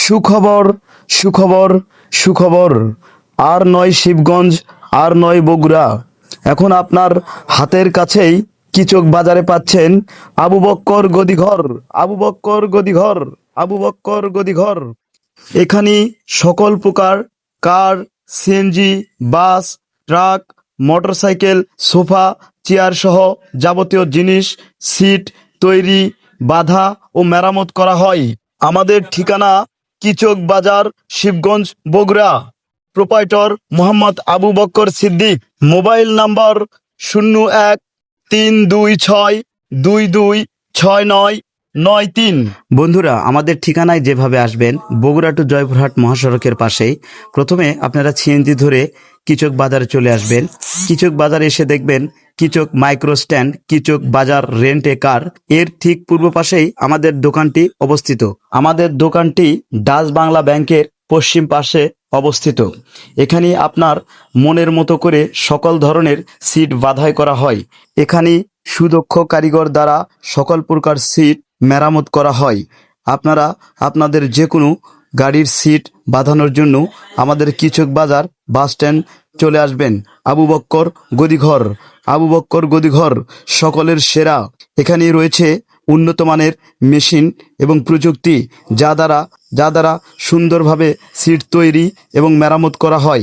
সুখবর, সুখবর, সুখবর। আর নয় শিবগঞ্জ, আর নয় বগুড়া। এখন আপনার হাতের কাছেই কিচক বাজারে পাচ্ছেন আবু বক্কর গদিঘর, আবু বক্কর গদিঘর, আবু বক্কর গদিঘর। এখানে সকল প্রকার কার, সিএনজি, বাস, ট্রাক, মোটরসাইকেল, সোফা, চেয়ার সহ যাবতীয় জিনিস, সিট তৈরি, বাঁধা ও মেরামত করা হয়। আমাদের ঠিকানা কিচক বাজার, Shibganj, Bogura. Proprietor Mohammad Abu Bakkar Siddique. Mobile number 01 ৩২৬ ২২৬৯৯৩। বন্ধুরা, আমাদের ঠিকানায় যেভাবে আসবেন, বগুড়া টু জয়পুরহাট মহাসড়কের পাশেই প্রথমে আপনারা সিএনজি ধরে কিচক বাজারে চলে আসবেন। কিচক বাজারে এসে দেখবেন কিচক মাইক্রো স্ট্যান্ড, কিচক বাজার রেন্ট এ কার। এর ঠিক পূর্ব পাশেই আমাদের দোকানটি অবস্থিত। আমাদের দোকানটি ডাচ বাংলা ব্যাংকের পশ্চিম পাশে অবস্থিত। এখানে আপনার মনের মতো করে সকল ধরনের সিট বাধাই করা হয়। এখানে সুদক্ষ কারিগর দ্বারা সকল প্রকার সিট মেরামত করা হয়। আপনারা আপনাদের যে কোনো গাড়ির সিট বাঁধানোর জন্য আমাদের কিচক বাজার বাস স্ট্যান্ড চলে আসবেন। আবু বক্কর গদিঘর, আবু বক্কর গদিঘর সকলের সেরা। এখানে রয়েছে উন্নত মানের মেশিন এবং প্রযুক্তি, যা দ্বারা সুন্দরভাবে সিট তৈরি এবং মেরামত করা হয়।